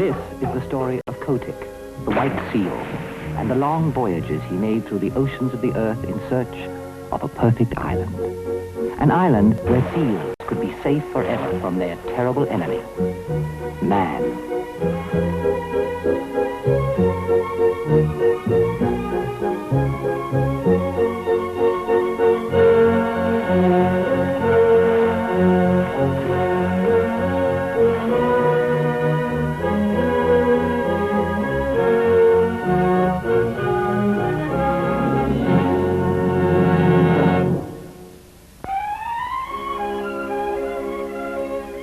This is the story of Kotick, the white seal, and the long voyages he made through the oceans of the earth in search of a perfect island. An island where seals could be safe forever from their terrible enemy, man.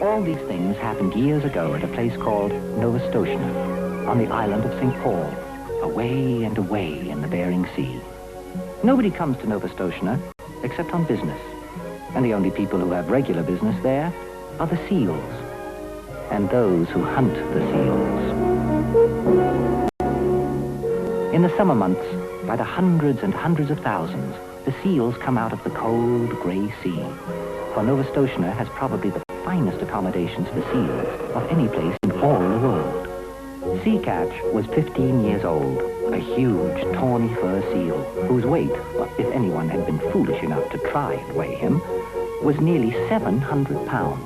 All these things happened years ago at a place called Novastoshnah, on the island of St. Paul, away and away in the Bering Sea. Nobody comes to Novastoshnah except on business, and the only people who have regular business there are the seals, and those who hunt the seals. In the summer months, by the hundreds and hundreds of thousands, the seals come out of the cold, gray sea, for Novastoshnah has probably the finest accommodations for seals of any place in all the world. Sea Catch was 15 years old, a huge, tawny fur seal, whose weight, if anyone had been foolish enough to try and weigh him, was nearly 700 pounds.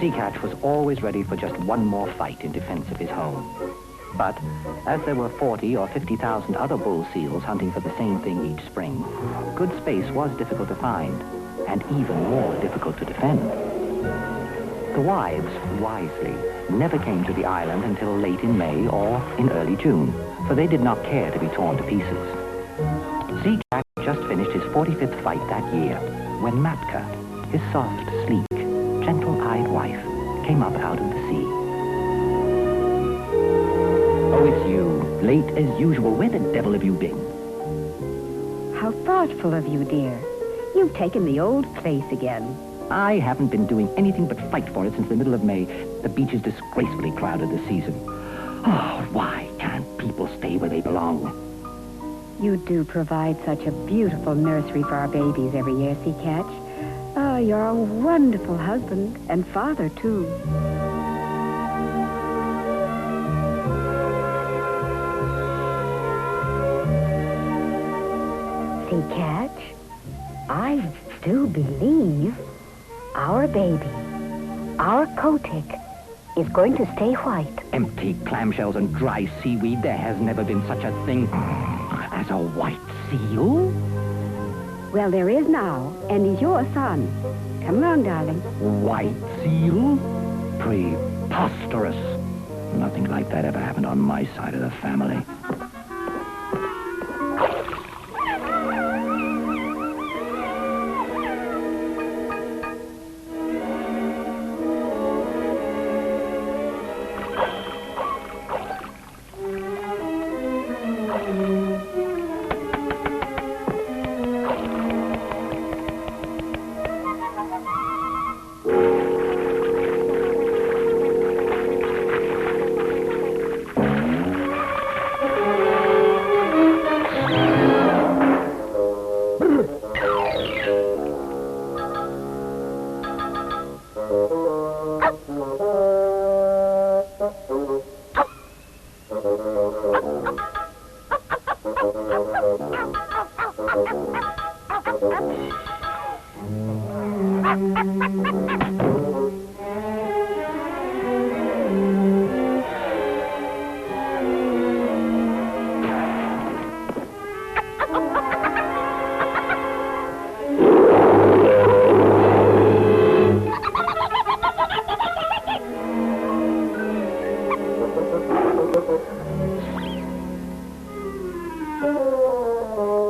Sea Catch was always ready for just one more fight in defense of his home. But, as there were 40 or 50,000 other bull seals hunting for the same thing each spring, good space was difficult to find, and even more difficult to defend. The wives, wisely, never came to the island until late in May or in early June, for they did not care to be torn to pieces. Sea Catch just finished his 45th fight that year, when Matka, his soft, sleek, gentle-eyed wife, came up out of the sea. Oh, it's you. Late as usual. Where the devil have you been? How thoughtful of you, dear. You've taken the old place again. I haven't been doing anything but fight for it since the middle of May. The beach is disgracefully crowded this season. Oh, why can't people stay where they belong? You do provide such a beautiful nursery for our babies every year, Sea Catch. Oh, you're a wonderful husband and father, too. Sea Catch, I do believe our baby, our Kotick, is going to stay white. Empty clamshells and dry seaweed. There has never been such a thing as a white seal. Well, there is now, and he's your son. Come along, darling. White seal? Preposterous. Nothing like that ever happened on my side of the family.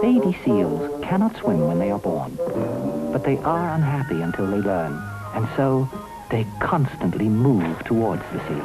Baby seals cannot swim when they are born, but they are unhappy until they learn, and so they constantly move towards the sea.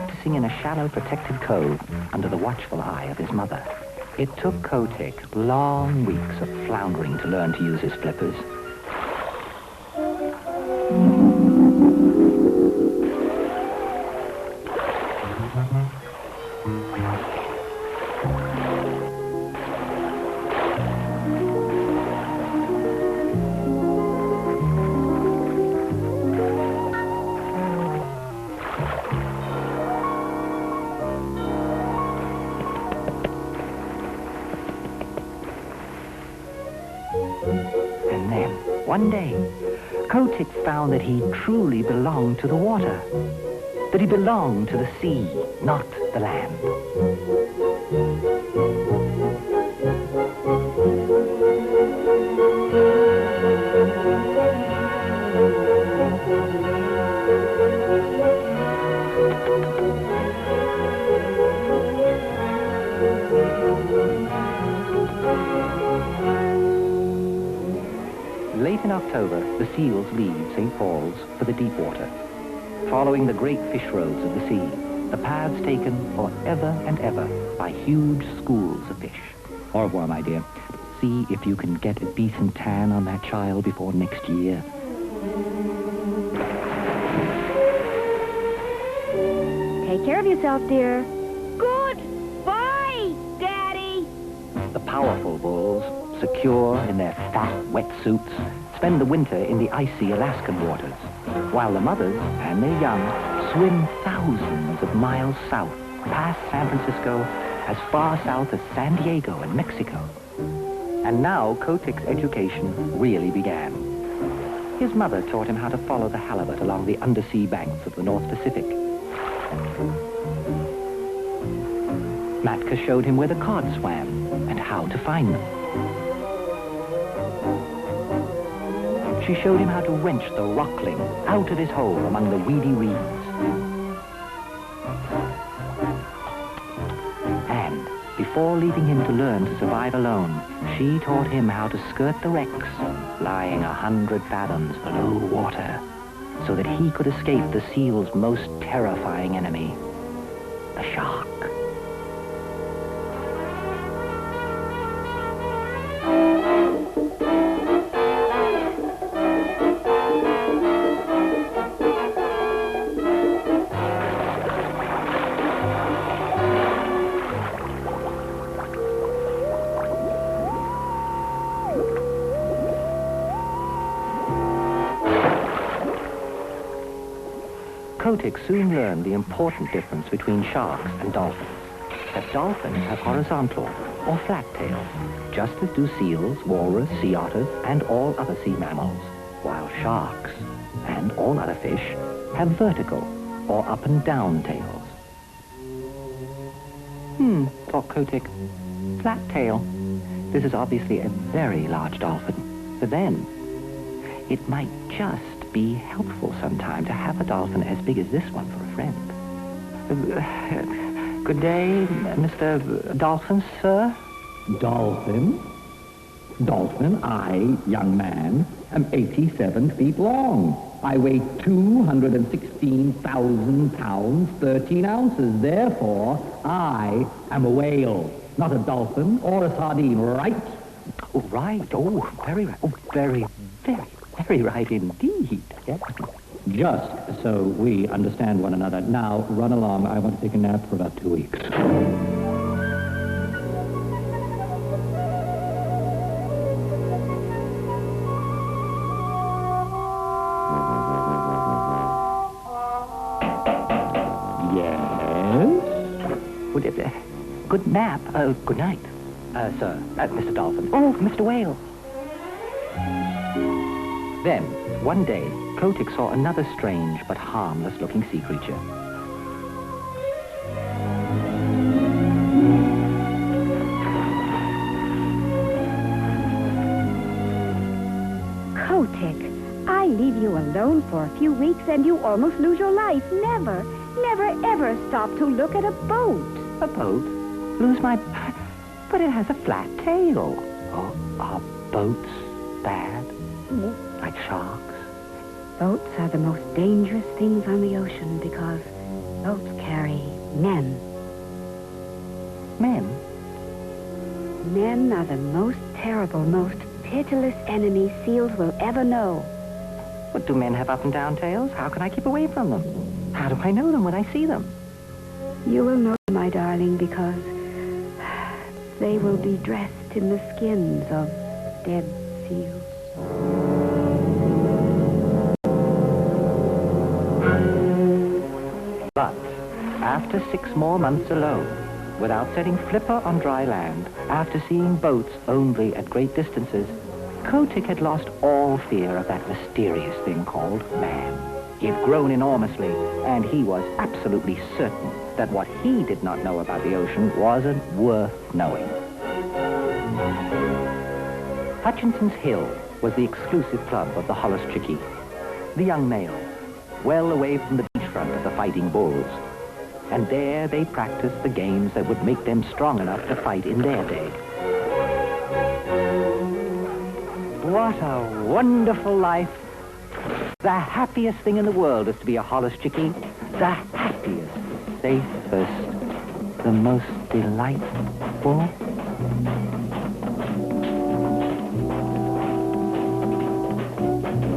practicing in a shallow, protected cove under the watchful eye of his mother. It took Kotick long weeks of floundering to learn to use his flippers. And then, one day, Kotick found that he truly belonged to the water. That he belonged to the sea, not the land. Late in October, the seals leave St. Paul's for the deep water, following the great fish roads of the sea, the paths taken forever and ever by huge schools of fish. Au revoir, my dear. See if you can get a decent tan on that child before next year. Take care of yourself, dear. Goodbye, Daddy. The powerful bulls, secure in their fat, wet suits, spend the winter in the icy Alaskan waters, while the mothers and their young swim thousands of miles south, past San Francisco, as far south as San Diego and Mexico. And now Kotick's education really began. His mother taught him how to follow the halibut along the undersea banks of the North Pacific. Matka showed him where the cod swam and how to find them. She showed him how to wrench the rockling out of his hole among the weedy reeds. And before leaving him to learn to survive alone, she taught him how to skirt the wrecks lying 100 fathoms below water, so that he could escape the seal's most terrifying enemy, the shark. Kotick soon learned the important difference between sharks and dolphins. That dolphins have horizontal or flat tails, just as do seals, walrus, sea otters, and all other sea mammals, while sharks and all other fish have vertical or up and down tails. Thought Kotick. Flat tail. This is obviously a very large dolphin. But then, it might just be helpful sometime to have a dolphin as big as this one for a friend. Good day, Mr. Dolphin, sir. Dolphin? Dolphin, I, young man, am 87 feet long. I weigh 216,000 pounds, 13 ounces. Therefore, I am a whale, not a dolphin or a sardine, right? Oh, right. Oh, very right. Oh, very, very, very right indeed. Yes. Just so we understand one another. Now, run along. I want to take a nap for about 2 weeks. Good nap. Good night. Sir, Mr. Dolphin. Oh, Mr. Whale. Then, one day, Kotick saw another strange but harmless-looking sea creature. Kotick, I leave you alone for a few weeks and you almost lose your life. Never, ever stop to look at a boat. A boat? Lose my... But it has a flat tail. Oh, are boats bad? Like sharks? Boats are the most dangerous things on the ocean because Boats carry men. Men? Men are the most terrible, most pitiless enemy seals will ever know. But do men have up and down tails? How can I keep away from them? How do I know them when I see them? You will know, my darling, because they will be dressed in the skins of dead seals. But after 6 more months alone, without setting flipper on dry land, after seeing boats only at great distances, Kotick had lost all fear of that mysterious thing called man. He had grown enormously, and he was absolutely certain that what he did not know about the ocean wasn't worth knowing. Hutchinson's Hill was the exclusive club of the Holluschickie, the young males, well away from the beachfront of the fighting bulls. And there they practiced the games that would make them strong enough to fight in their day. What a wonderful life. The happiest thing in the world is to be a Holluschickie. The happiest, safest, the most delightful.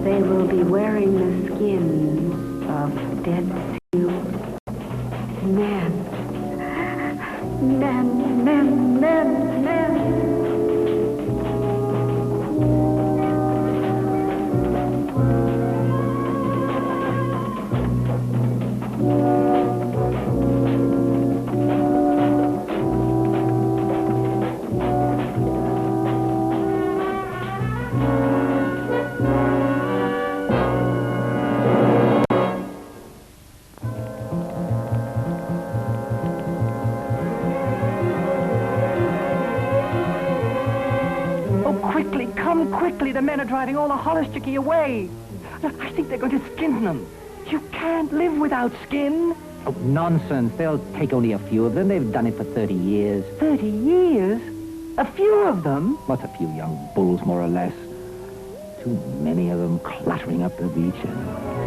They will be wearing the skins of dead seals. Men. Men, men, men, men. Quickly, the men are driving all the Holluschickie away. I think they're going to skin them. You can't live without skin. Oh, nonsense. They'll take only a few of them. They've done it for 30 years. 30 years? A few of them? What's a few young bulls, more or less? Too many of them cluttering up the beach and...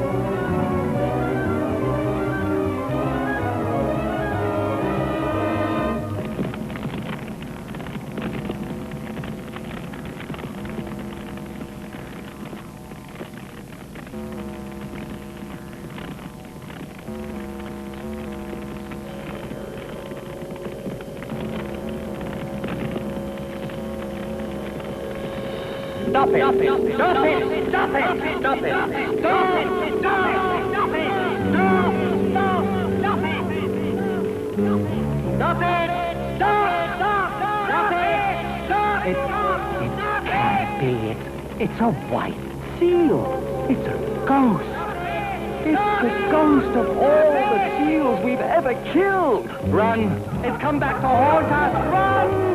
Stop it! Stop it! Stop it! Stop it! Stop it! Stop it! Stop it! Stop it! Stop it! Stop it! Stop it! It can't be. It's a white seal. It's a ghost. It's the ghost of all the seals we've ever killed. Run! It's come back to haunt us. Run!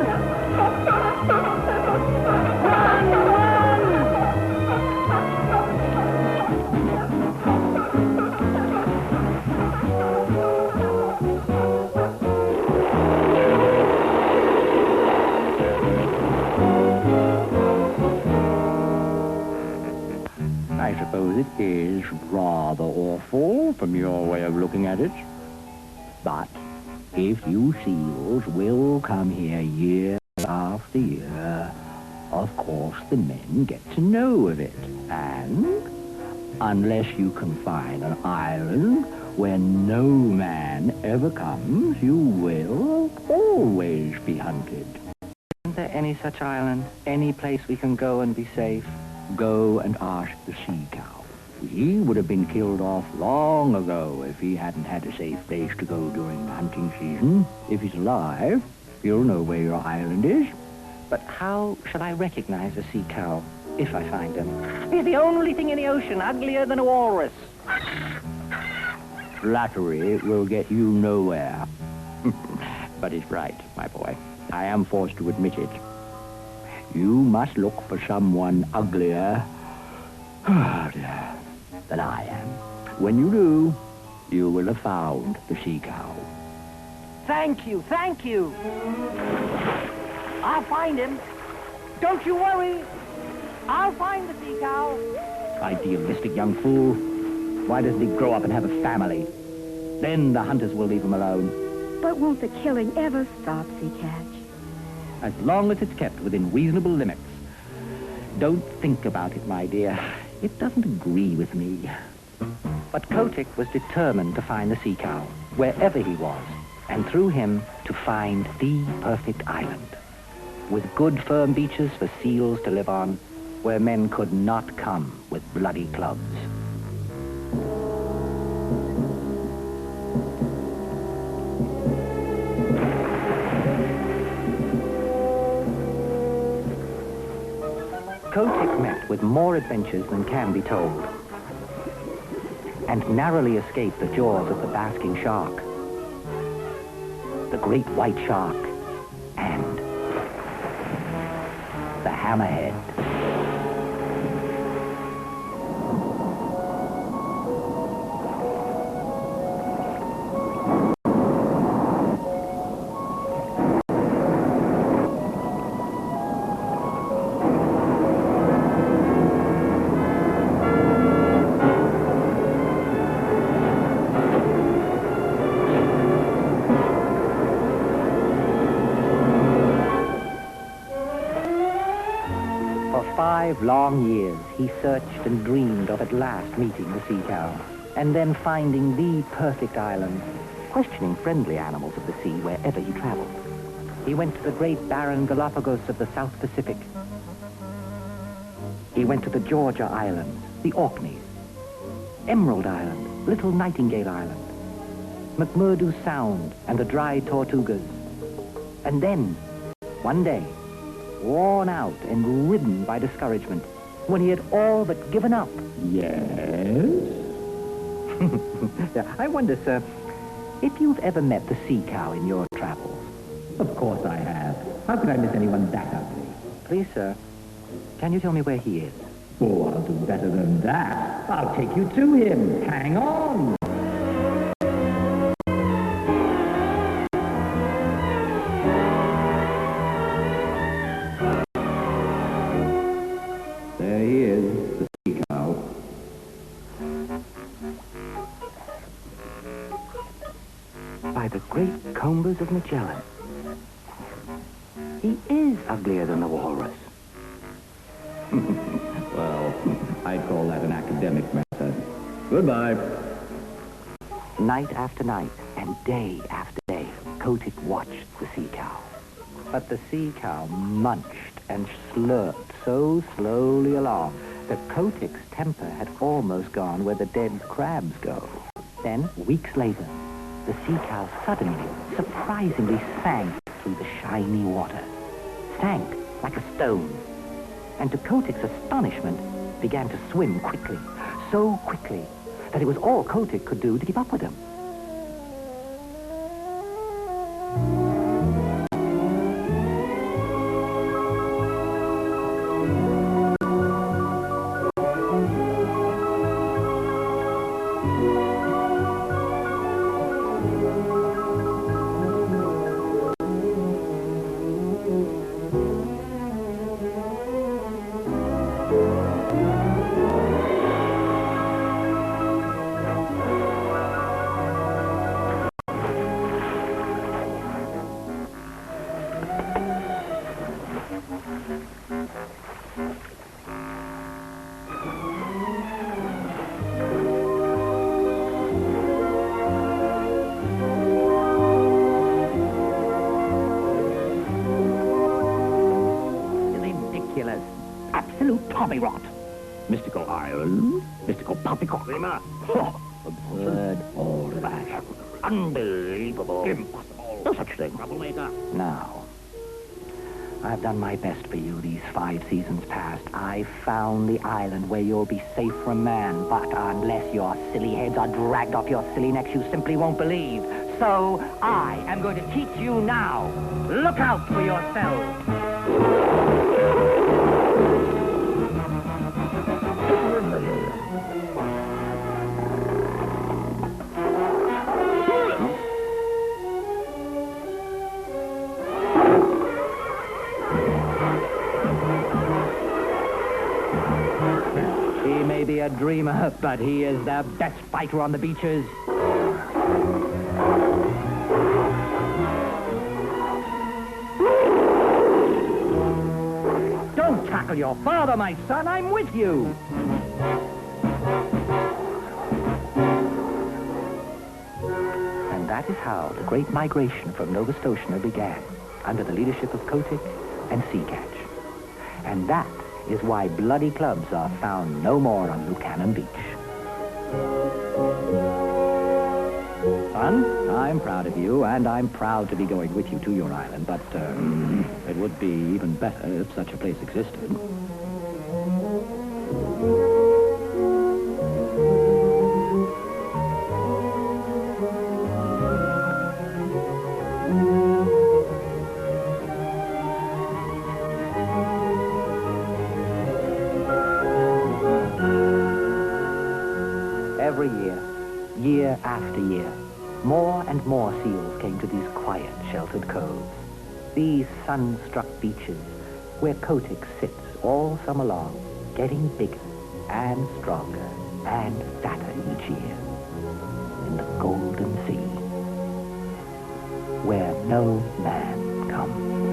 I suppose it is rather awful from your way of looking at it. But if you seals will come here year after year, of course the men get to know of it. And unless you can find an island where no man ever comes, you will always be hunted. Isn't there any such island? Any place we can go and be safe? Go and ask the sea cow. He would have been killed off long ago if he hadn't had a safe place to go during the hunting season. If he's alive, you'll know where your island is. But how shall I recognize a sea cow if I find him? He's the only thing in the ocean uglier than a walrus. Flattery will get you nowhere. But it's right, my boy. I am forced to admit it. You must look for someone uglier than I am. When you do, you will have found the sea cow. Thank you, thank you. I'll find him. Don't you worry. I'll find the sea cow. Idealistic young fool. Why doesn't he grow up and have a family? Then the hunters will leave him alone. But won't the killing ever stop, Sea Catch? As long as it's kept within reasonable limits. Don't think about it, my dear. It doesn't agree with me. But Kotick was determined to find the sea cow, wherever he was, and through him to find the perfect island, with good firm beaches for seals to live on, where men could not come with bloody clubs. Kotick met with more adventures than can be told, and narrowly escaped the jaws of the basking shark, the great white shark, and the hammerhead. For 5 long years, he searched and dreamed of at last meeting the sea cow, and then finding the perfect island, questioning friendly animals of the sea wherever he traveled. He went to the great barren Galapagos of the South Pacific. He went to the Georgia Islands, the Orkneys, Emerald Island, Little Nightingale Island, McMurdo Sound, and the Dry Tortugas. And then, one day, worn out and ridden by discouragement, when he had all but given up. Yes? Yeah, I wonder, sir, if you've ever met the sea cow in your travels. Of course I have. How could I miss anyone that ugly? Please, sir, can you tell me where he is? Oh, I'll do better than that. I'll take you to him. Hang on. There he is, the sea cow. By the great combers of Magellan. He is uglier than the walrus. Well, I'd call that an academic method. Goodbye. Night after night and day after day, Kotick watched the sea cow. But the sea cow munched and slurped so slowly along that Kotick's temper had almost gone where the dead crabs go. Then, weeks later, the sea cow suddenly, surprisingly sank through the shiny water. Sank like a stone. And to Kotick's astonishment, began to swim quickly. So quickly that it was all Kotick could do to keep up with him. Absolute tommy rot. Mystical island? Mystical poppycock. Absurd. Old-fashioned. Unbelievable. Impossible. No such thing. Troublemaker. Now, I've done my best for you these 5 seasons past. I've found the island where you'll be safe from man, but unless your silly heads are dragged off your silly necks, you simply won't believe. So I am going to teach you now. Look out for yourselves. He may be a dreamer, but he is the best fighter on the beaches. tackle your father, my son. I'm with you. And that is how the great migration from Nova Scotia began, under the leadership of Kotick and Seacatch. And that is why bloody clubs are found no more on Lucannon Beach. Son, I'm proud of you, and I'm proud to be going with you to your island, but it would be even better if such a place existed. Every year, year after year, more and more seals came to these quiet, sheltered coves, these sun-struck beaches where Kotick sits all summer long, getting bigger and stronger and fatter each year in the golden sea, where no man comes.